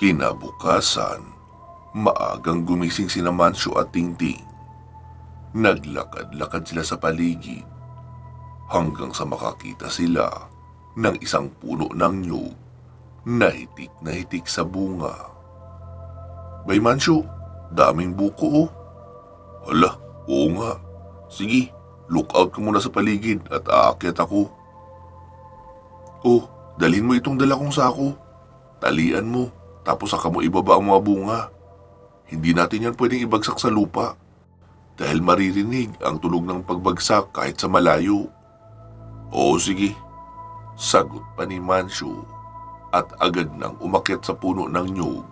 Kinabukasan, maagang gumising sina Mancio at Tingting. Naglakad-lakad sila sa paligid hanggang sa makakita sila ng isang puno ng nyug na hitik sa bunga. Bay Mancio, daming buko oh. Hala, oo nga. Sige, look out ka muna sa paligid at aakyat ako. Oh, dalhin mo itong dala kong sako. Talian mo, tapos saka mo ibaba ang mga bunga. Hindi natin yan pwedeng ibagsak sa lupa dahil maririnig ang tunog ng pagbagsak kahit sa malayo. Oo sige, sagot pa ni Mancio at agad nang umakyat sa puno ng nyug.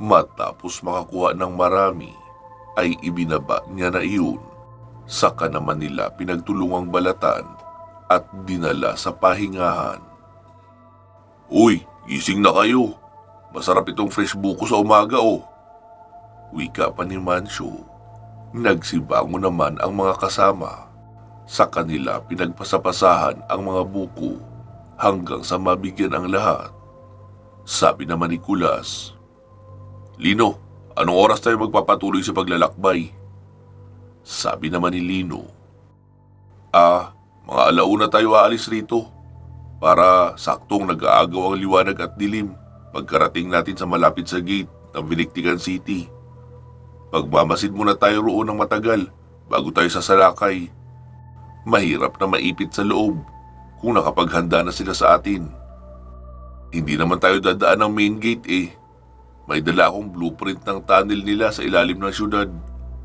Matapos makakuha ng marami, ay ibinaba niya na iyon. Saka naman nila pinagtulungang balatan at dinala sa pahingahan. Uy, gising na kayo. Masarap itong fresh buko sa umaga oh. Wika pa ni Mancio. Nagsibango naman ang mga kasama. Sa kanila pinagpasapasahan ang mga buko hanggang sa mabigyan ang lahat. Sabi naman ni Kulas, Lino, anong oras tayo magpapatuloy sa paglalakbay? Sabi naman ni Lino, mga alauna tayo aalis rito para saktong nag-aagaw ang liwanag at dilim pagkarating natin sa malapit sa gate ng Vinictican City. Pagmamasid muna tayo roon ng matagal bago tayo sasalakay. Mahirap na maipit sa loob kung nakapaghanda na sila sa atin. Hindi naman tayo dadaan ng main gate eh. May dala akong blueprint ng tunnel nila sa ilalim ng syudad.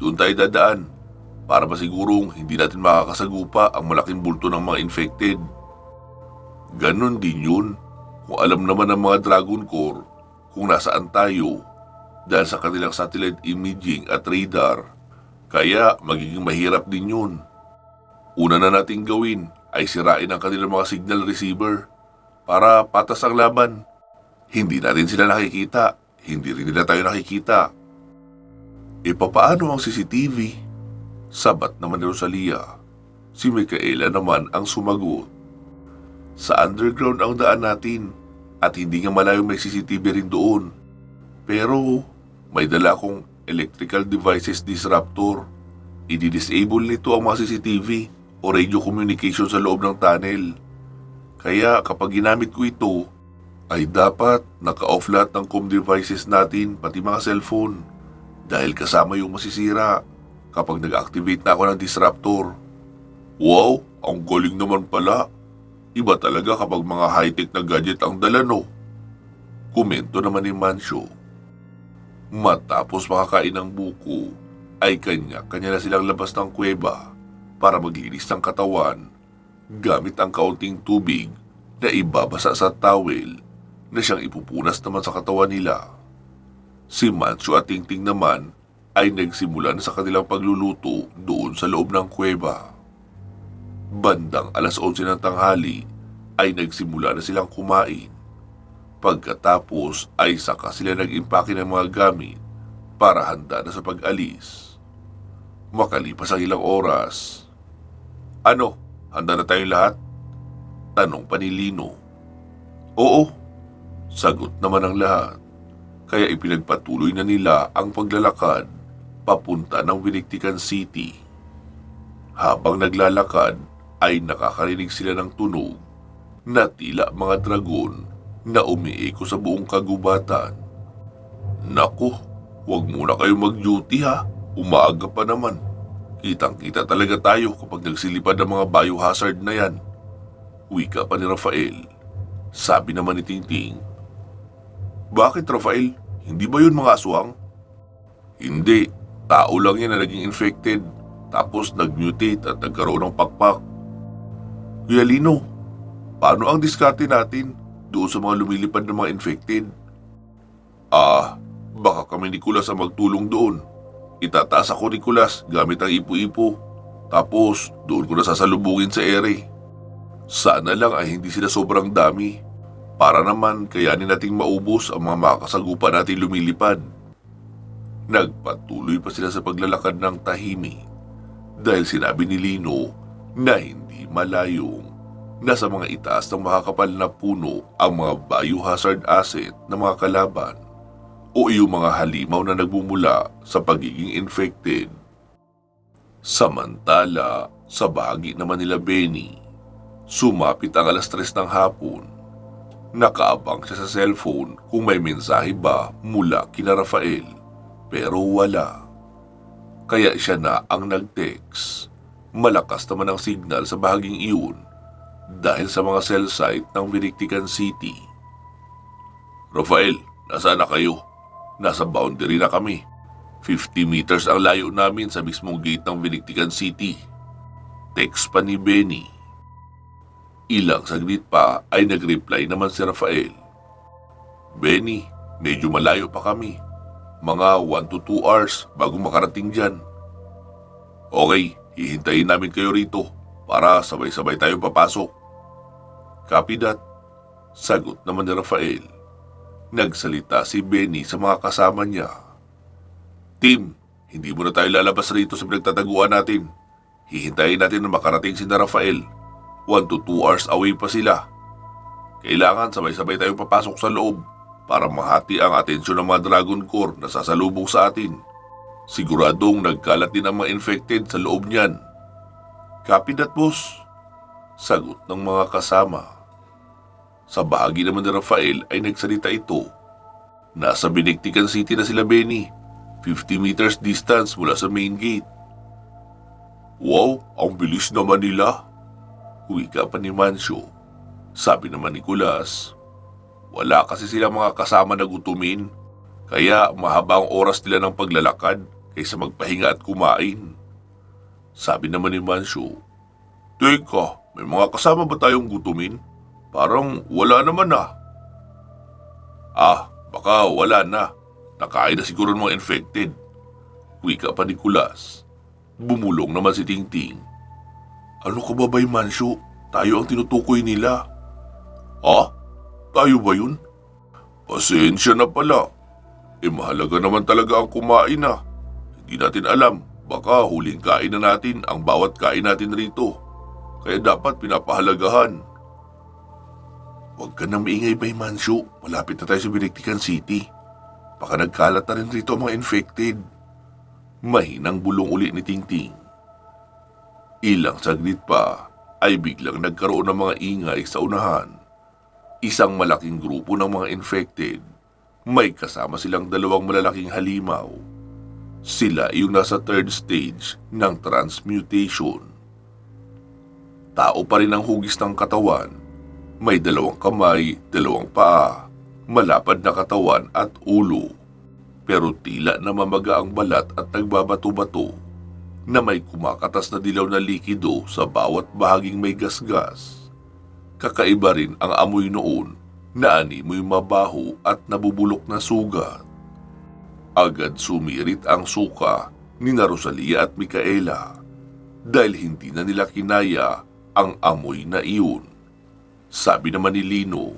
Doon tayo dadaan para masigurong hindi natin makakasagupa ang malaking bulto ng mga infected. Ganon din yun kung alam naman ng mga Dragon Corps kung nasaan tayo dahil sa kanilang satellite imaging at radar. Kaya magiging mahirap din yun. Una na nating gawin ay sirain ang kanilang mga signal receiver para patas ang laban. Hindi natin sila nakikita, hindi rin nila tayo nakikita. E papaano ang CCTV? Sabat naman ni Rosalia. Si Micaela naman ang sumagot. Sa underground ang daan natin at hindi nga malayo may CCTV rin doon. Pero may dala akong electrical devices disruptor. I-disable nito ang mga CCTV o radio communication sa loob ng tunnel. Kaya kapag ginamit ko ito, ay dapat naka-off lahat ng comm devices natin pati mga cellphone dahil kasama yung masisira kapag nag-activate na ako ng disruptor. Wow, ang galing naman pala. Iba talaga kapag mga high-tech na gadget ang dala no? Komento naman ni Mancio. Matapos makakain ng buko, ay kanya-kanya na silang labas ng kuweba para maglinis ng katawan gamit ang kaunting tubig na ibabasa sa towel na siyang ipupunas naman sa katawan nila. Si Mancio at Tingting naman ay nagsimula na sa kanilang pagluluto doon sa loob ng kuweba. Bandang 11:00 ng tanghali ay nagsimula na silang kumain. Pagkatapos ay saka sila nag-impake ng mga gamit para handa na sa pag-alis. Makalipas ang ilang oras, Ano, handa na tayong lahat? Tanong pa ni Lino. Oo, sagot naman ang lahat. Kaya ipinagpatuloy na nila ang paglalakad papunta ng Vinictican City. Habang naglalakad ay nakakarinig sila ng tunog na tila mga dragon na umiiko sa buong kagubatan. Naku, huwag muna kayo mag-duty ha, umaga pa naman. Kitang-kita talaga tayo kapag nagsilipad ang mga biohazard na yan. Wika pa ni Rafael. Sabi naman ni Tingting. Bakit Rafael? Hindi ba yun mga aswang? Hindi, tao lang yan na naging infected. Tapos nag-mutate at nagkaroon ng pakpak. Kuya Lino, paano ang diskarte natin doon sa mga lumilipad na mga infected? Baka kami ni Kulas ang magtulong doon. Itataas ako ni Kulas gamit ang ipo-ipo. Tapos doon ko na sasalubungin sa ere. Sana lang ay hindi sila sobrang dami. Para naman kayanin nating maubos ang mga makakasagupa natin lumilipad. Nagpatuloy pa sila sa paglalakad ng tahimik dahil sinabi ni Lino na hindi malayong Nasa mga itaas ng makakapal na puno ang mga biohazard asset ng mga kalaban o yung mga halimaw na nagmumula sa pagiging infected. Samantala, sa bahagi naman nila Benny, sumapit ang 3:00 ng hapon. Nakaabang siya sa cellphone kung may mensahe ba mula kina Rafael, pero wala. Kaya siya na ang nag-text. Malakas naman ang signal sa bahaging iyon dahil sa mga cell site ng Vinictican City. Rafael, nasaan na kayo? Nasa boundary na kami. 50 meters ang layo namin sa mismong gate ng Vinictican City. Text pa ni Benny. Ilang saglit pa ay nag-reply naman si Rafael. Benny, medyo malayo pa kami. Mga 1 to 2 hours bago makarating dyan. Okay, hihintayin namin kayo rito para sabay-sabay tayo papasok. Copy that. Sagot naman ni Rafael. Nagsalita si Benny sa mga kasama niya. Team, hindi muna tayo lalabas rito sa pinagtataguan natin. Hihintayin natin na makarating si Rafael. 1 to 2 hours away pa sila. Kailangan sabay-sabay tayong papasok sa loob para mahati ang atensyon ng mga Dragon Corps na sasalubong sa atin. Siguradong nagkalat din ang mga infected sa loob niyan. Copy that, boss. Sagot ng mga kasama. Sa bahagi naman ni Rafael ay nagsalita ito. Nasa Vinictican City na sila Benny. 50 meters distance mula sa main gate. Wow, ang bilis naman nila. Wika pa ni Mancio. Sabi naman ni Nicolas, wala kasi silang mga kasama na gutumin. Kaya mahaba ang oras nila ng paglalakad kaysa magpahinga at kumain. Sabi naman ni Mancio, teka, may mga kasama ba tayong gutumin? Parang wala naman ah. Baka wala na. Nakain na siguro ng mga infected. Wika pa ni Nicolas. Bumulong naman si Tingting. Ano ka ba bay, Mancio? Tayo ang tinutukoy nila. Tayo ba yun? Pasensya na pala. Mahalaga naman talaga ang kumain ah. Hindi natin alam. Baka huling kain na natin ang bawat kain natin rito. Kaya dapat pinapahalagahan. Huwag ka na maingay bay, Mancio. Malapit na tayo sa Vinictican City. Baka nagkalat na rin rito ang mga infected. Mahinang bulong uli ni Tingting. Ilang saglit pa ay biglang nagkaroon ng mga ingay sa unahan. Isang malaking grupo ng mga infected. May kasama silang 2 malalaking halimaw. Sila yung nasa 3rd stage ng transmutation. Tao pa rin ang hugis ng katawan. May 2 kamay, 2 paa, malapad na katawan at ulo. Pero tila namamaga ang balat at nagbabato-bato na may kumakatas na dilaw na likido sa bawat bahaging may gasgas. Kakaiba rin ang amoy noon na animoy mabaho at nabubulok na sugat. Agad sumirit ang suka ni Rosalia at Micaela dahil hindi na nila kinaya ang amoy na iyon. Sabi naman ni Lino,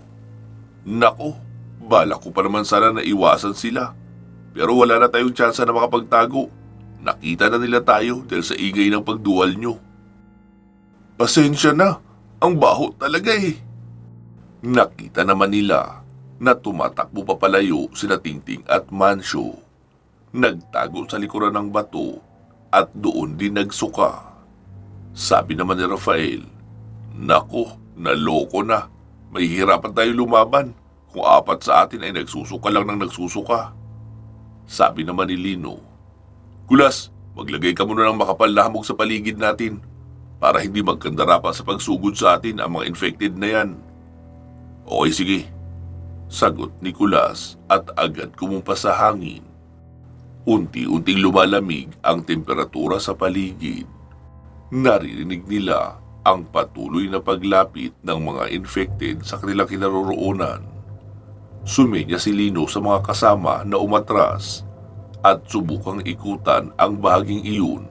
nako, bala ko pa naman sana na iwasan sila. Pero wala na tayong tsansa na makapagtago. Nakita na nila tayo dahil sa ingay ng pagduwal nyo. Pasensya na, ang baho talaga eh. Nakita naman nila na tumatakbo papalayo sina Tingting at Mancio. Nagtago sa likuran ng bato at doon din nagsuka. Sabi naman ni Rafael, nako, naloko na. May hirapan tayo lumaban kung 4 sa atin ay nagsusuka lang ng nagsusuka. Sabi naman ni Lino, Kulas, maglagay ka muna ng makapal na hamog sa paligid natin para hindi magkandara pa sa pagsugod sa atin ang mga infected na yan. Okay, sige. Sagot ni Kulas at agad kumumpas sa hangin. Unti-unting lumalamig ang temperatura sa paligid. Naririnig nila ang patuloy na paglapit ng mga infected sa kanilang kinaroroonan. Sumenya si Lino sa mga kasama na umatras at subukang ikutan ang bahaging iyon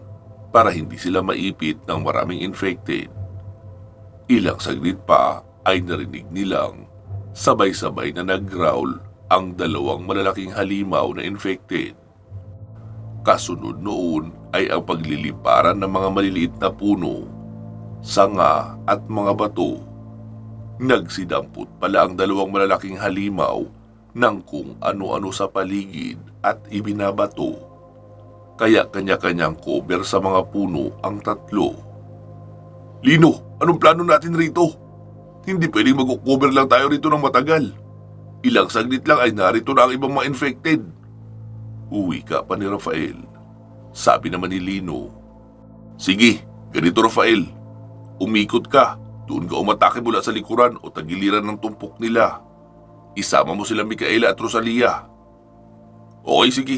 para hindi sila maipit ng maraming infected. Ilang saglit pa ay narinig nilang sabay-sabay na nag-growl ang 2 malalaking halimaw na infected. Kasunod noon ay ang pagliliparan ng mga maliliit na puno, sanga at mga bato Nagsidampot pala ang dalawang malalaking halimaw ng kung ano-ano sa paligid at ibinabato. Kaya kanya-kanyang cover sa mga puno ang tatlo. Lino, anong plano natin rito? Hindi pwedeng mag-cover lang tayo rito ng matagal. Ilang saglit lang ay narito na ang ibang mga infected. Uwi ka pa ni Rafael. Sabi naman ni Lino. Sige, ganito Rafael. Umikot ka. Doon ka umatake mula sa likuran o tagiliran ng tumpok nila. Isama mo sila Micaela at Rosalia. Okay, sige.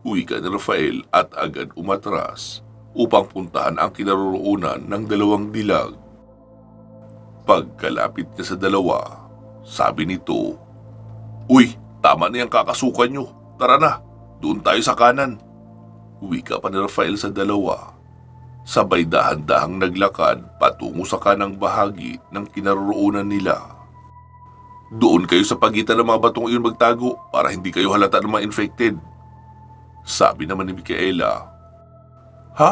Uwi ka ni Rafael at agad umatras upang puntahan ang kinaroroonan ng dalawang dilag. Pagkalapit niya sa dalawa, sabi nito, Uy, tama na yung kakasukan nyo. Tara na, doon tayo sa kanan. Uwi ka pa ni Rafael sa dalawa. Sabay dahan-dahang naglakad patungo sa kanang bahagi ng kinaroroonan nila. Doon kayo sa pagitan ng mga batong iyon magtago para hindi kayo halata ng mga infected. Sabi naman ni Micaela. Ha?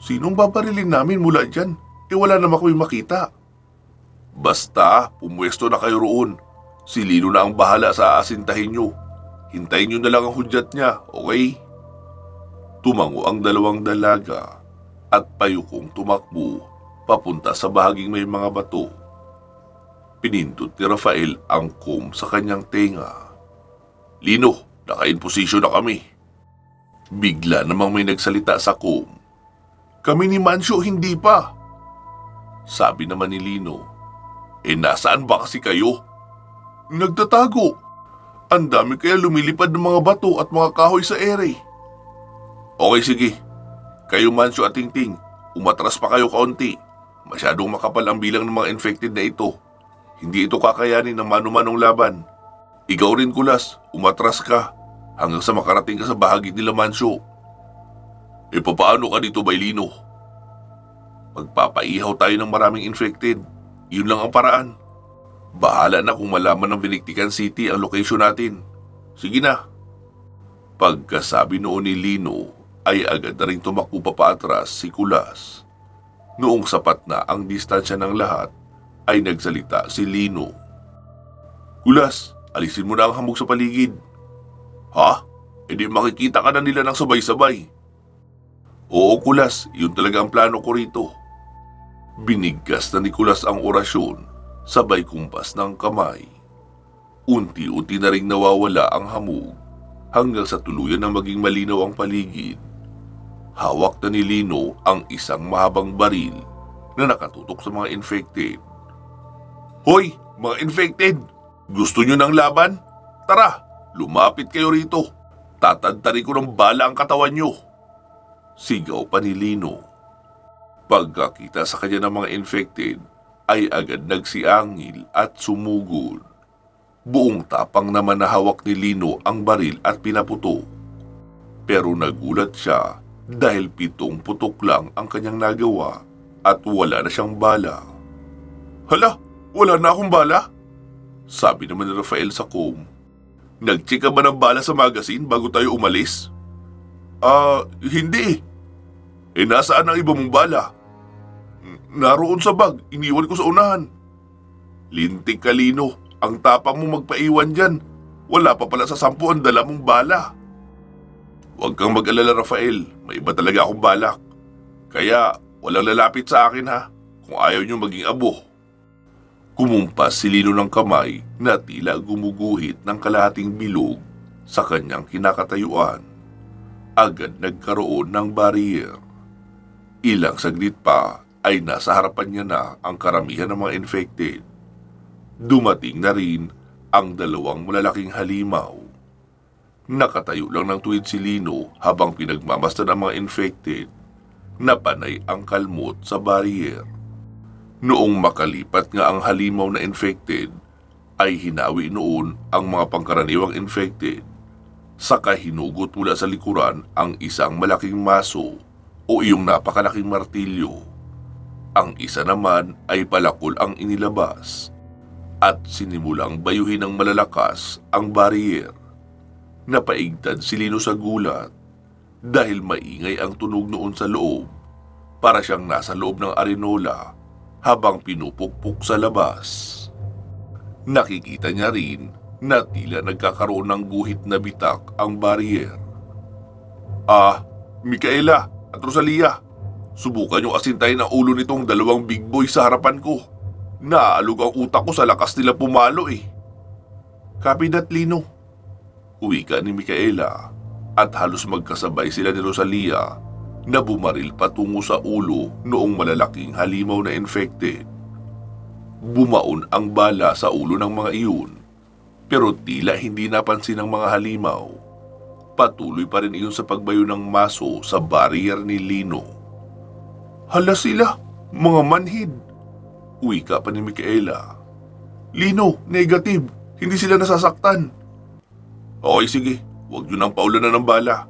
Sinong babarilin namin mula dyan? Wala naman kami makita. Basta, pumwesto na kayo roon. Si Lino na ang bahala sa aasintahin nyo. Hintayin nyo na lang ang hudyat niya, okay? Tumango ang dalawang dalaga at payukong tumakbo papunta sa bahaging may mga bato. Pinindot ni Rafael ang comb sa kanyang tenga. Lino, naka-in-position na kami. Bigla namang may nagsalita sa comb. Kami ni Mancio hindi pa. Sabi naman ni Lino. Nasaan ba kasi kayo? Nagtatago. Ang dami kaya lumilipad ng mga bato at mga kahoy sa ere. Okay, sige. Kayo Mancio at Tingting, umatras pa kayo kaunti. Masyadong makapal ang bilang ng mga infected na ito. Hindi ito kakayanin ng mano-manong laban. Ikaw rin Kulas, umatras ka hanggang sa makarating ka sa bahagi nila Mancio. Papaano ka dito Bailino? Magpapaihaw tayo ng maraming infected. Yun lang ang paraan. Bahala na kung malaman ng Vinictican City ang location natin. Sige na. Pagkasabi noon ni Lino, ay agad na rin tumakbo pa paatras si Kulas. Noong sapat na ang distansya ng lahat, ay nagsalita si Lino. Kulas, alisin mo na ang hamog sa paligid. Ha? Di makikita ka na nila ng sabay-sabay. Oo Kulas, yun talaga ang plano ko rito. Binigkas na ni Kulas ang orasyon, sabay kumpas ng kamay. Unti-unti na ring nawawala ang hamog, hanggang sa tuluyan na maging malinaw ang paligid. Hawak na ni Lino ang isang mahabang baril na nakatutok sa mga infected. Hoy, mga infected! Gusto nyo ng laban? Tara, lumapit kayo rito. Tatadtari ko ng bala ang katawan nyo. Sigaw pa ni Lino. Pagkakita sa kanya ng mga infected, ay agad nagsiangil at sumugod. Buong tapang naman na hawak ni Lino ang baril at pinaputo. Pero nagulat siya dahil 7 putok lang ang kanyang nagawa at wala na siyang bala. Hala, wala na akong bala? Sabi naman ni Rafael sa comb. Nag-check ka ba ng bala sa magazine bago tayo umalis? Hindi. Nasaan ang iba mong bala? Naroon sa bag, iniwan ko sa unahan. Lintik ka Lino, ang tapang mo magpaiwan dyan. Wala pa pala sa 10 ang dala mong bala. Huwag kang mag-alala Rafael, may iba talaga akong balak. Kaya walang lalapit sa akin ha, kung ayaw nyo maging abo. Kumumpas si Lino ng kamay na tila gumuguhit ng kalahating bilog sa kanyang kinakatayuan. Agad nagkaroon ng barrier. Ilang saglit pa ay nasa harapan niya na ang karamihan ng mga infected. Dumating na rin ang 2 malalaking halimaw. Nakatayo lang ng tuwid si Lino habang pinagmamasdan ang mga infected. Napanay ang kalmot sa barrier. Noong makalipat nga ang halimaw na infected, ay hinawi noon ang mga pangkaraniwang infected. Saka hinugot mula sa likuran ang isang malaking maso o iyong napakalaking martilyo. Ang isa naman ay palakol ang inilabas at sinimulang bayuhin ng malalakas ang barrier. Napaigtad si Lino sa gulat dahil maingay ang tunog noon sa loob, para siyang nasa loob ng arenola habang pinupukpok sa labas. Nakikita niya rin na tila nagkakaroon ng guhit na bitak ang barrier. Micaela at Rosalia, subukan niyo asintayin ang ulo nitong dalawang big boy sa harapan ko. Naaalog ang utak ko sa lakas nila pumalo eh. Copy that, Lino. Wika ni Micaela at halos magkasabay sila ni Rosalia na bumaril patungo sa ulo noong malalaking halimaw na infected. Bumaon ang bala sa ulo ng mga iyon, pero tila hindi napansin ng mga halimaw. Patuloy pa rin iyon sa pagbayo ng maso sa barrier ni Lino. Hala sila, mga manhid. Wika pa ni Micaela. Lino, negative. Hindi sila nasasaktan. Okay, sige. Huwag nyo nang paulanan ng bala.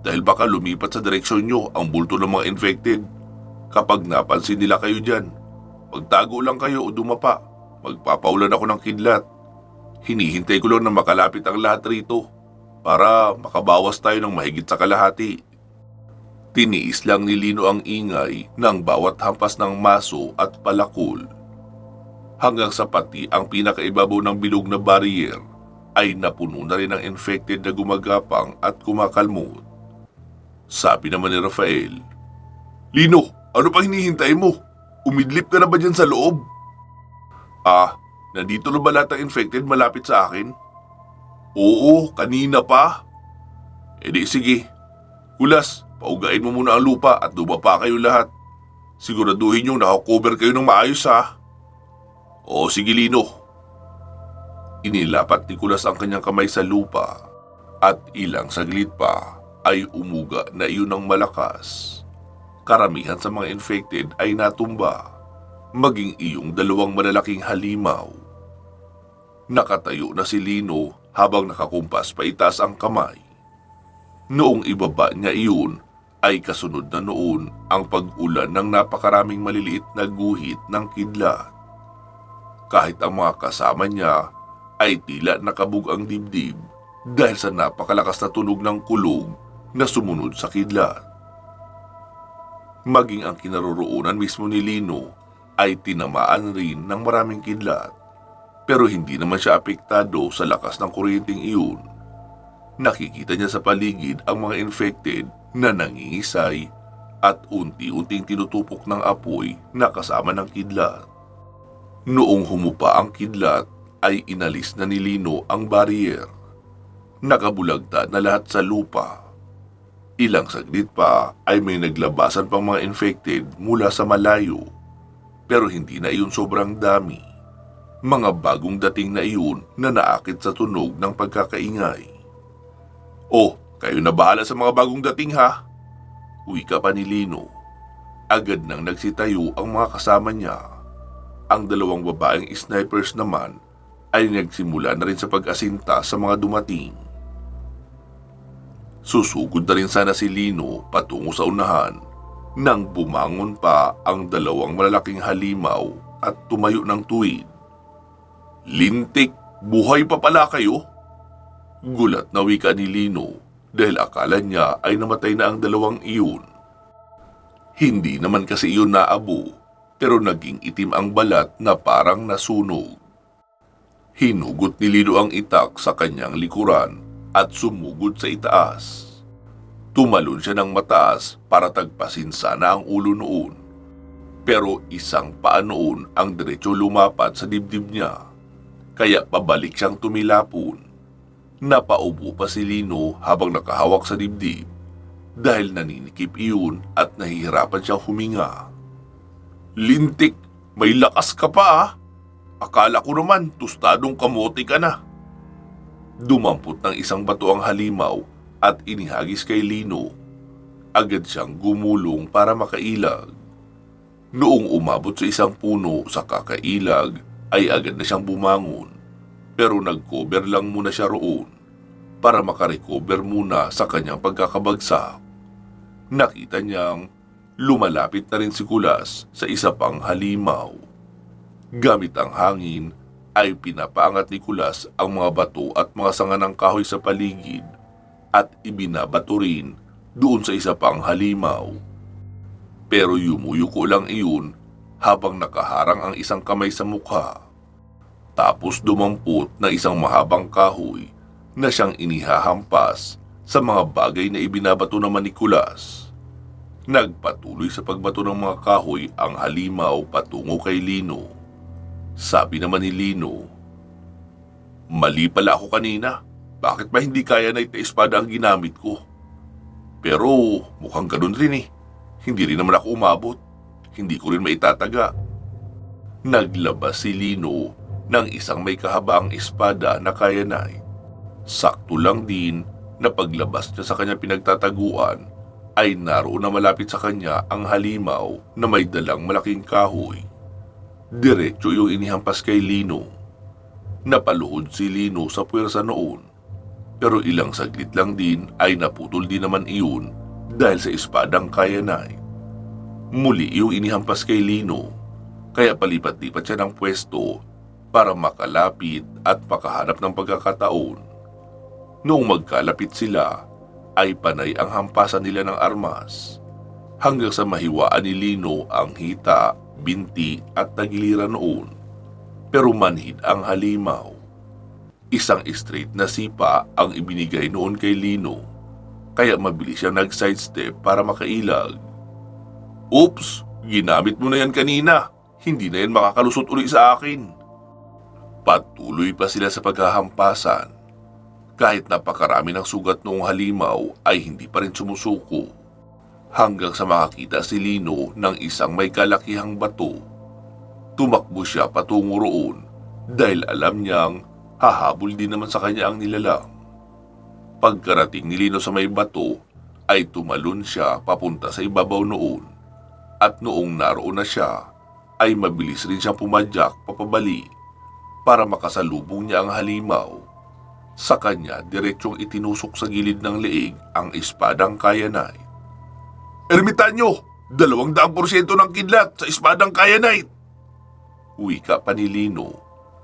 Dahil baka lumipat sa direksyon nyo ang bulto ng mga infected. Kapag napansin nila kayo dyan, magtago lang kayo o dumapa. Magpapaulan ako ng kidlat. Hinihintay ko lang na makalapit ang lahat rito para makabawas tayo ng mahigit sa kalahati. Tiniis lang ni Lino ang ingay ng bawat hampas ng maso at palakol. Hanggang sa pati ang pinakaibabaw ng bilog na barrier ay napuno na rin ng infected na gumagapang at kumakalmot. Sabi naman ni Rafael, Lino, ano pa hinihintay mo? Umidlip ka na ba dyan sa loob? Nandito na ba lahat ng infected malapit sa akin? Oo, kanina pa. Di sige, Kulas, paugain mo muna ang lupa at dumapa kayo lahat. Siguraduhin yung nakakover kayo ng maayos ha. Oo, sige Lino. Inilapat ni Kulas ang kanyang kamay sa lupa at ilang saglit pa ay umuga na iyon ng malakas. Karamihan sa mga infected ay natumba, maging iyong dalawang malalaking halimaw. Nakatayo na si Lino habang nakakumpas pa itaas ang kamay. Noong ibaba niya iyon ay kasunod na noon ang pag-ulan ng napakaraming maliliit na guhit ng kidlat. Kahit ang mga kasama niya ay tila nakabug ang dibdib dahil sa napakalakas na tunog ng kulog na sumunod sa kidlat. Maging ang kinaroroonan mismo ni Lino ay tinamaan rin ng maraming kidlat, pero hindi naman siya apektado sa lakas ng kuryenteng iyon. Nakikita niya sa paligid ang mga infected na nangingisay at unti-unting tinutupok ng apoy na kasama ng kidlat. Noong humupa ang kidlat ay inalis na ni Lino ang barrier. Nakabulagta na lahat sa lupa. Ilang saglit pa ay may naglabasan pang mga infected mula sa malayo, pero hindi na iyon sobrang dami. Mga bagong dating na iyon na naakit sa tunog ng pagkakaingay. Kayo na bahala sa mga bagong dating ha. Wika pa ni Lino. Agad nang nagsitayo ang mga kasama niya. Ang dalawang babaeng snipers naman ay nagsimula na rin sa pag-asinta sa mga dumating. Susugod na rin sana si Lino patungo sa unahan nang bumangon pa ang dalawang malalaking halimaw at tumayo ng tuwid. Lintik, buhay pa pala kayo? Gulat na wika ni Lino dahil akala niya ay namatay na ang dalawang iyon. Hindi naman kasi iyon naabo, pero naging itim ang balat na parang nasunog. Hinugot ni Lino ang itak sa kanyang likuran at sumugod sa itaas. Tumalon siya ng mataas para tagpasin sana ang ulo noon. Pero isang paa noon ang diretso lumapat sa dibdib niya, kaya pabalik siyang tumilapon. Napaupo pa si Lino habang nakahawak sa dibdib dahil naninikip iyon at nahihirapan siyang huminga. Lintik, may lakas ka pa ah. Akala ko naman tostadong kamote ka na. Dumampot ng isang bato ang halimaw at inihagis kay Lino. Agad siyang gumulong para makailag. Noong umabot sa isang puno sa kakailag ay agad na siyang bumangon, pero nag-cover lang muna siya roon para makarecover muna sa kanyang pagkakabagsak. Nakita niyang lumalapit na rin si Kulas sa isa pang halimaw. Gamit ang hangin ay pinapaangat ni Kulas ang mga bato at mga sanga ng kahoy sa paligid at ibinabato rin doon sa isa pang halimaw. Pero yumuyuko lang iyon habang nakaharang ang isang kamay sa mukha. Tapos dumampot na isang mahabang kahoy na siyang inihahampas sa mga bagay na ibinabato naman ni Kulas. Nagpatuloy sa pagbato ng mga kahoy ang halimaw patungo kay Lino. Sabi naman ni Lino, "Mali pala ako kanina. Bakit ba hindi kaya na espada ang ginamit ko? Pero mukhang ganun rin eh. Hindi rin naman ako umabot. Hindi ko rin maitataga." Naglabas si Lino ng isang may kahabaang espada na kaya na. Sakto lang din na paglabas niya sa kanyang pinagtataguan ay naroon na malapit sa kanya ang halimaw na may dalang malaking kahoy. Diretso yung inihampas kay Lino. Napaluhod si Lino sa puwersa noon, pero ilang saglit lang din ay naputol din naman iyon dahil sa espadang kaya na. Muli yung inihampas kay Lino, kaya palipat-lipat siya ng pwesto para makalapit at makahanap ng pagkakataon. Noong magkalapit sila, ay panay ang hampasan nila ng armas, hanggang sa mahiwaan ni Lino ang hita, binti at tagiliran noon. Pero manhid ang halimaw. Isang straight na sipa ang ibinigay noon kay Lino, kaya mabilis siyang nag-sidestep para makailag. "Oops! Ginamit mo na yan kanina. Hindi na yan makakalusot uli sa akin." Patuloy pa sila sa paghahampasan. Kahit napakarami ng sugat noong halimaw ay hindi pa rin sumusuko. Hanggang sa makakita si Lino ng isang may kalakihang bato. Tumakbo siya patungo roon dahil alam niyang hahabol din naman sa kanya ang nilalang. Pagkarating ni Lino sa may bato ay tumalon siya papunta sa ibabaw noon. At noong naroon na siya ay mabilis rin siyang pumadyak papabali para makasalubong niya ang halimaw. Sa kanya, diretsyong itinusok sa gilid ng leeg ang espadang Kyanite. "Ermitanyo, 200% ng kidlat sa espadang Kyanite!" Wika pa ni Lino,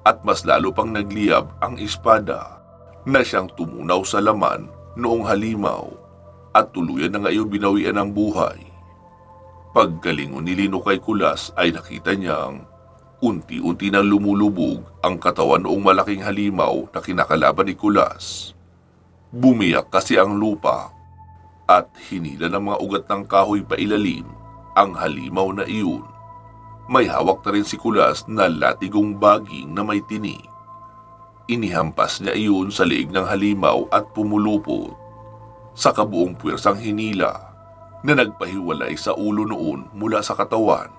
at mas lalo pang nagliyab ang espada na siyang tumunaw sa laman noong halimaw at tuluyan na ngayon binawian ng buhay. Paggalingon ni Lino kay Kulas ay nakita niyang unti-unti nang lumulubog ang katawan noong malaking halimaw na kinakalaban ni Kulas. Bumiyak kasi ang lupa at hinila ng mga ugat ng kahoy pailalim ang halimaw na iyon. May hawak na rin si Kulas na latigong baging na may tinik. Inihampas niya iyon sa leeg ng halimaw at pumulupot. Sa kabuong puwersang hinila na nagpahiwalay sa ulo noon mula sa katawan.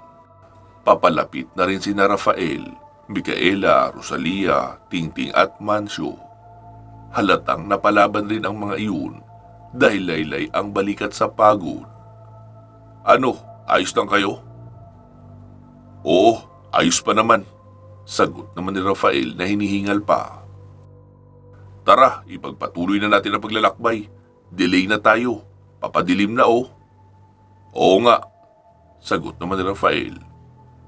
Papalapit na rin sina Rafael, Micaela, Rosalia, Tingting at Mancio. Halatang napalaban rin ang mga iyon dahil laylay ang balikat sa pagod. "Ano, ayos lang kayo?" "Oo, ayos pa naman," sagot naman ni Rafael na hinihingal pa. "Tara, ipagpatuloy na natin ang paglalakbay. Delay na tayo. Papadilim na oh." "Oo nga," sagot naman ni Rafael.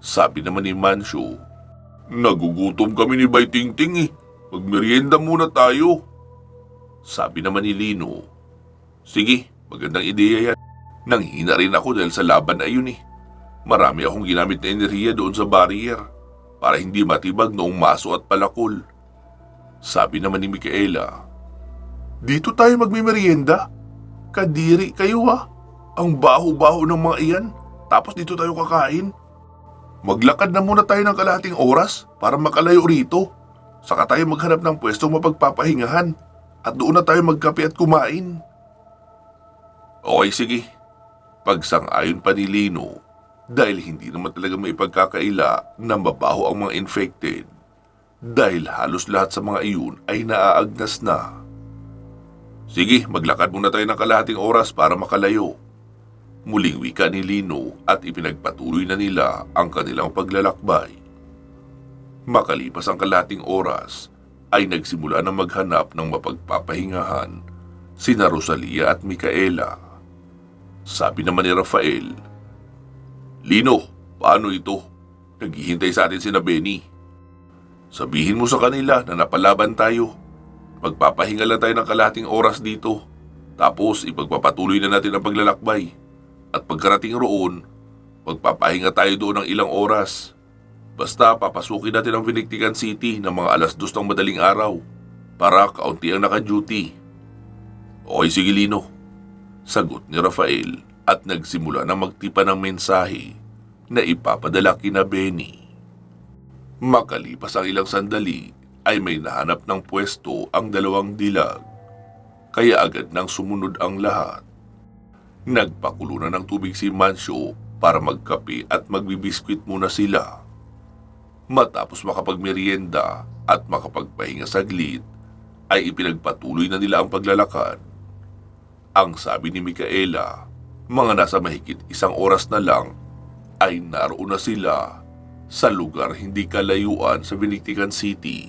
Sabi naman ni Mancio, "Nagugutom kami ni Bay Tingting eh. Magmerienda muna tayo." Sabi naman ni Lino, "Sige, magandang ideya yan. Nanghina rin ako dahil sa laban na yun eh. Marami akong ginamit na enerhiya doon sa barrier para hindi matibag noong maso at palakol." Sabi naman ni Micaela, "Dito tayo magmimerienda? Kadiri kayo ha. Ang baho-baho ng mga iyan. Tapos dito tayo kakain. Maglakad na muna tayo ng kalahating oras para makalayo rito. Saka tayo maghanap ng pwestong mapagpapahingahan at doon na tayo magkape at kumain." "Okay, sige." Pagsang-ayon pa ni Lino dahil hindi naman talaga may pagkakaila na mabaho ang mga infected dahil halos lahat sa mga iyon ay naaagnas na. "Sige, maglakad muna tayo ng kalahating oras para makalayo." Muling wika ni Lino at ipinagpatuloy na nila ang kanilang paglalakbay. Makalipas ang kalahating oras ay nagsimula na maghanap ng mapagpapahingahan sina Rosalia at Micaela. Sabi naman ni Rafael, "Lino, paano ito? Naghihintay sa atin sina Benny. Sabihin mo sa kanila na napalaban tayo. Magpapahinga lang tayo ng kalahating oras dito. Tapos ipagpapatuloy na natin ang paglalakbay. At pagkarating roon, Magpapahinga tayo doon ng ilang oras. Basta papasukin natin ang Vinictican City ng mga 2:00 ng madaling araw para kaunti ang naka-duty. Okay, sige Lino. Sagot ni Rafael at nagsimula na magtipa ng mensahe na ipapadala kina Benny. Makalipas ang ilang sandali ay may nahanap ng pwesto ang dalawang dilag, kaya agad nang sumunod ang lahat. Nagpakulo na ng tubig si Mancio para magkape at magbibiskwit muna sila. Matapos makapagmerienda at makapagpahinga saglit, ay ipinagpatuloy na nila ang paglalakad. Ang sabi ni Micaela, mga nasa mahigit 1 oras na lang ay naroon na sila sa lugar hindi kalayuan sa Vinictican City.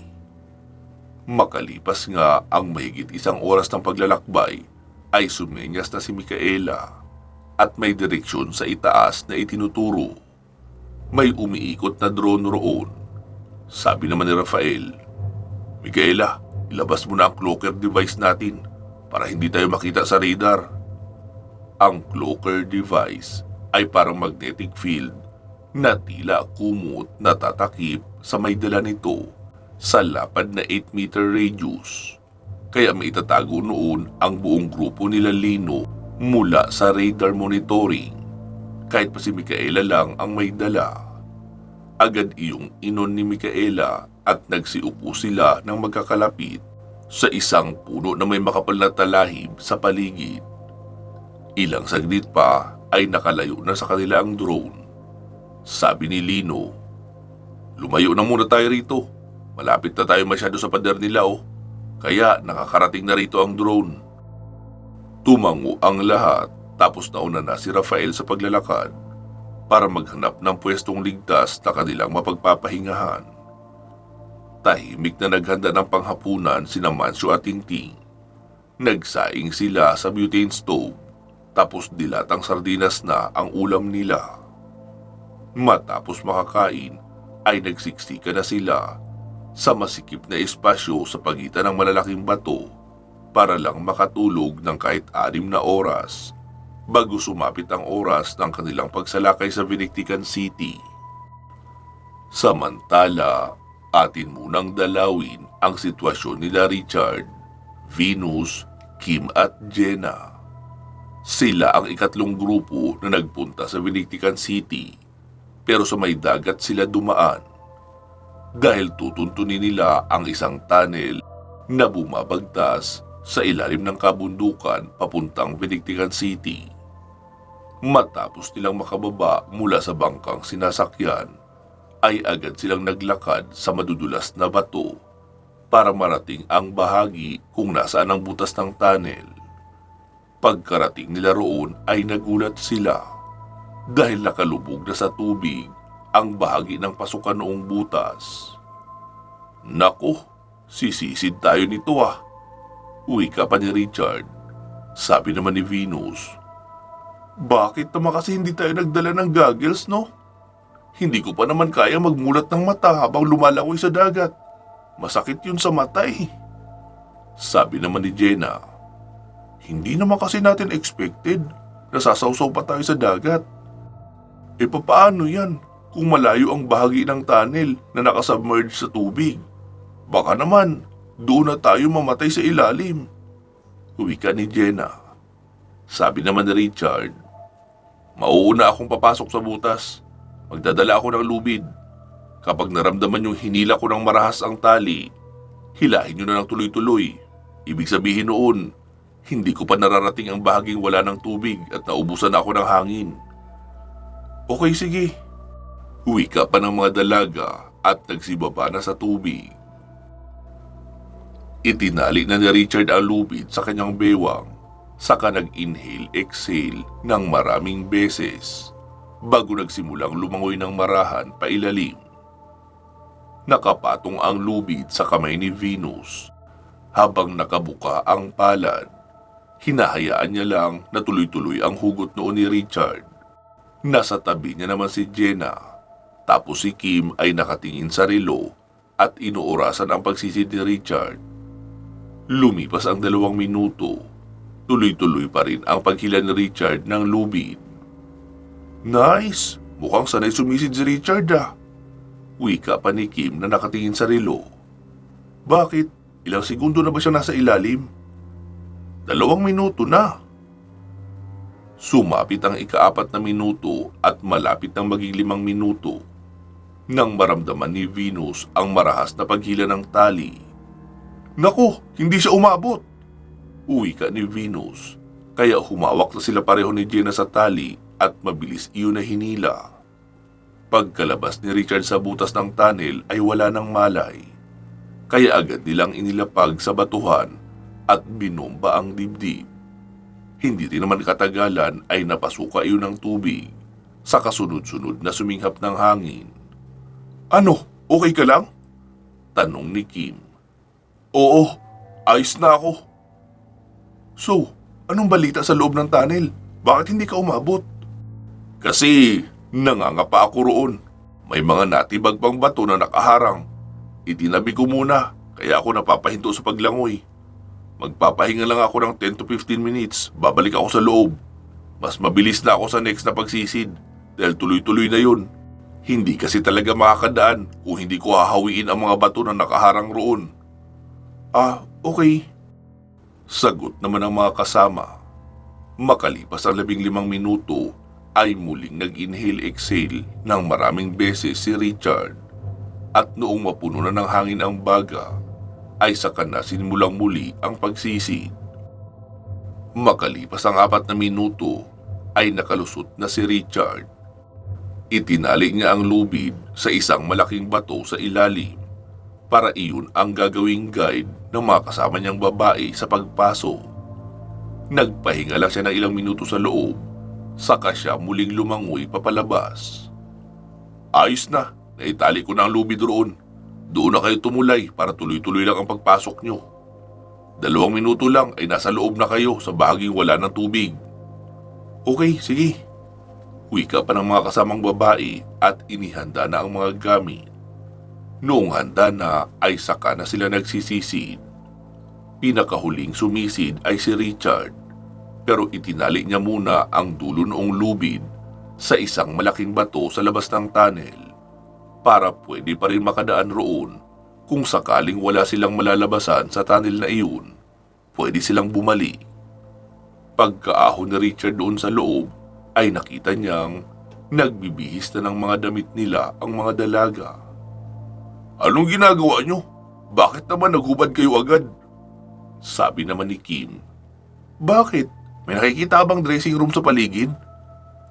Makalipas nga ang mahigit 1 oras ng paglalakbay, ay sumenyas na si Micaela at may direksyon sa itaas na itinuturo. May umiikot na drone roon. Sabi naman ni Rafael, Micaela, ilabas mo na ang cloaker device natin para hindi tayo makita sa radar. Ang cloaker device ay parang magnetic field na tila kumot na tatakip sa may dala nito sa lapad na 8-meter radius. Kaya may itatago noon ang buong grupo nila Lino mula sa radar monitoring. Kahit pa si Micaela lang ang may dala. Agad iyong inon ni Micaela at nagsiupo sila ng magkakalapit sa isang puno na may makapal na talahib sa paligid. Ilang saglit pa ay nakalayo na sa kanila ang drone. Sabi ni Lino, lumayo na muna tayo rito. Malapit na tayo masyado sa pader nila kaya nakakarating na rito ang drone. Tumango ang lahat tapos nauna na si Rafael sa paglalakad para maghanap ng pwestong ligtas na kanilang mapagpapahingahan. Tahimik na naghanda ng panghapunan sina Mancio at Tingting. Nagsaing sila sa butane stove tapos dilatang sardinas na ang ulam nila. Matapos makakain ay nagsiksika na sila sa masikip na espasyo sa pagitan ng malalaking bato para lang makatulog ng kahit 6 na oras bago sumapit ang oras ng kanilang pagsalakay sa Vinictican City. Samantala, atin munang dalawin ang sitwasyon nila Richard, Venus, Kim at Jenna. Sila ang ikatlong grupo na nagpunta sa Vinictican City pero sa may dagat sila dumaan dahil tutuntunin nila ang isang tunnel na bumabagtas sa ilalim ng kabundukan papuntang Vinictican City. Matapos nilang makababa mula sa bangkang sinasakyan, ay agad silang naglakad sa madudulas na bato para marating ang bahagi kung nasaan ang butas ng tunnel. Pagkarating nila roon ay nagulat sila dahil nakalubog na sa tubig ang bahagi ng pasukan noong butas. Naku, sisisid tayo nito Uwi ka pa ni Richard. Sabi naman ni Venus, bakit naman kasi hindi tayo nagdala ng goggles, no? Hindi ko pa naman kaya magmulat ng mata habang lumalangoy sa dagat. Masakit yun sa mata Sabi naman ni Jenna, hindi naman kasi natin expected na sasawsaw pa tayo sa dagat. Paano yan kung malayo ang bahagi ng tunnel na nakasubmerge sa tubig? Baka naman doon na tayo mamatay sa ilalim. Wika ni Jenna. Sabi naman ni Richard, mauuna akong papasok sa butas. Magdadala ako ng lubid. Kapag naramdaman yung hinila ko ng marahas ang tali, hilahin nyo na ng tuloy-tuloy. Ibig sabihin noon, hindi ko pa nararating ang bahaging wala ng tubig at naubusan ako ng hangin. Okay, sige. Wika pa ng mga dalaga at nagsibaba na sa tubig. Itinali na ni Richard ang lubid sa kanyang bewang, saka nag-inhale-exhale ng maraming beses bago nagsimulang lumangoy ng marahan pailalim. Nakapatong ang lubid sa kamay ni Venus habang nakabuka ang palad. Hinahayaan niya lang na tuloy-tuloy ang hugot noon ni Richard. Nasa tabi niya naman si Jenna, tapos si Kim ay nakatingin sa relo at inuorasan ang pagsisid ni Richard. Lumipas ang 2 minuto, tuloy-tuloy pa rin ang paghila ni Richard ng lubid. Nice! Mukhang sanay sumisid si Richard Wika pa ni Kim na nakatingin sa relo. Bakit? Ilang segundo na ba siya nasa ilalim? 2 minuto na. Sumapit ang ika-4 na minuto at malapit nang maging 5 minuto nang maramdaman ni Venus ang marahas na paghila ng tali. Naku, hindi siya umabot! Wika ni Venus, kaya humawak na sila pareho ni Jenna sa tali at mabilis iyon na hinila. Pagkalabas ni Richard sa butas ng tunnel ay wala ng malay, kaya agad nilang inilapag sa batuhan at binomba ang dibdib. Hindi rin naman katagalan ay napasuka iyon ng tubig sa kasunod-sunod na suminghap ng hangin. Ano? Okay ka lang? Tanong ni Kim. Oo, ayos na ako. So, anong balita sa loob ng tunnel? Bakit hindi ka umabot? Kasi nangangapa ako roon. May mga natibag pang bato na nakaharang. Itinabi ko muna, kaya ako napapahinto sa paglangoy. Magpapahinga lang ako ng 10 to 15 minutes, babalik ako sa loob. Mas mabilis na ako sa next na pagsisid, dahil tuloy-tuloy na yun. Hindi kasi talaga makakadaan kung hindi ko hahawiin ang mga bato na nakaharang roon. Okay. Sagot naman ng mga kasama. Makalipas ang 15 minuto, ay muling nag-inhale-exhale ng maraming beses si Richard. At noong mapuno na ng hangin ang baga, ay saka na sinimulang muli ang pagsisid. Makalipas ang 4 na minuto, ay nakalusot na si Richard. Itinali niya ang lubid sa isang malaking bato sa ilalim para iyon ang gagawing guide ng mga kasama niyang babae sa pagpaso. Nagpahinga lang siya ng ilang minuto sa loob, saka siya muling lumangoy papalabas. Ayos na, naitali ko na ang lubid roon. Doon na kayo tumulay para tuloy-tuloy lang ang pagpasok nyo. 2 minuto lang ay nasa loob na kayo sa bahaging wala ng tubig. Okay, sige. Wika pa ng mga kasamang babae at inihanda na ang mga gamit. Noong handa na ay saka na sila nagsisisid. Pinakahuling sumisid ay si Richard, pero itinali niya muna ang dulo noong lubid sa isang malaking bato sa labas ng tunnel para pwede pa rin makadaan roon kung sakaling wala silang malalabasan sa tunnel na iyon. Pwede silang bumalik. Pagkaahon ni Richard doon sa loob ay nakita niyang nagbibihis na ng mga damit nila ang mga dalaga. Anong ginagawa nyo? Bakit naman naghubad kayo agad? Sabi naman ni Kim. Bakit? May nakikita bang dressing room sa paligid?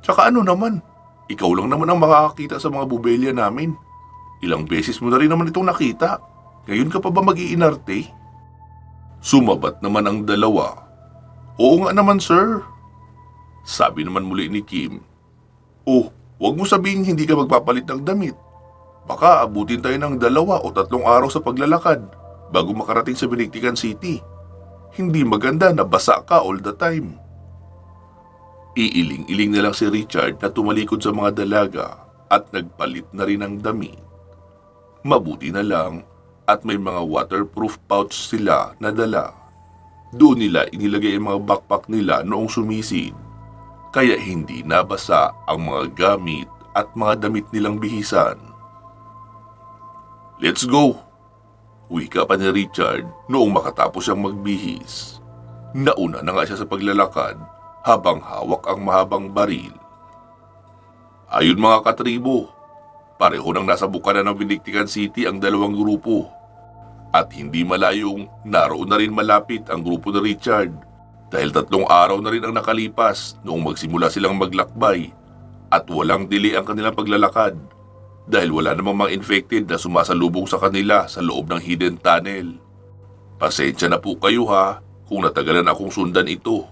Tsaka ano naman? Ikaw lang naman ang makakakita sa mga bubelya namin. Ilang beses mo na rin naman itong nakita. Ngayon ka pa ba mag-iinarte? Sumabat naman ang dalawa. Oo nga naman, sir. Sabi naman muli ni Kim. Oh, huwag mo sabihin hindi ka magpapalit ng damit. Baka abutin tayo ng 2 o 3 araw sa paglalakad bago makarating sa Binigtikan City. Hindi maganda na basa ka all the time. Iiling-iling na lang si Richard na tumalikod sa mga dalaga at nagpalit na rin ng damit. Mabuti na lang at may mga waterproof pouch sila na dala. Doon nila inilagay ang mga backpack nila noong sumisid, kaya hindi nabasa ang mga gamit at mga damit nilang bihisan. Let's go! Wika pa ni Richard noong makatapos siyang magbihis. Nauna na nga siya sa paglalakad habang hawak ang mahabang baril. Ayun mga katribo, pareho nang nasa bukana ng Binigtikan City ang 2 grupo. At hindi malayong naroon na rin malapit ang grupo ni Richard dahil 3 araw na rin ang nakalipas noong magsimula silang maglakbay at walang delay ang kanilang paglalakad dahil wala namang mga infected na sumasalubong sa kanila sa loob ng hidden tunnel. Pasensya na po kayo kung natagalan akong sundan ito.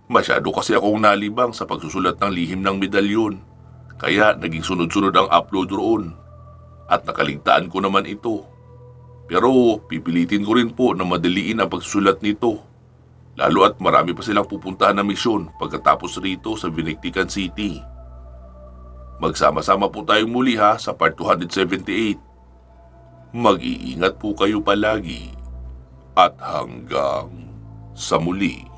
Masyado kasi akong nalibang sa pagsusulat ng lihim ng medalyon, kaya naging sunod-sunod ang upload roon at nakaligtaan ko naman ito. Pero pipilitin ko rin po na madaliin ang pagsusulat nito, lalo at marami pa silang pupuntahan na misyon pagkatapos rito sa Binigtikan City. Magsama-sama po tayong muli sa part 278. Mag-iingat po kayo palagi at hanggang sa muli.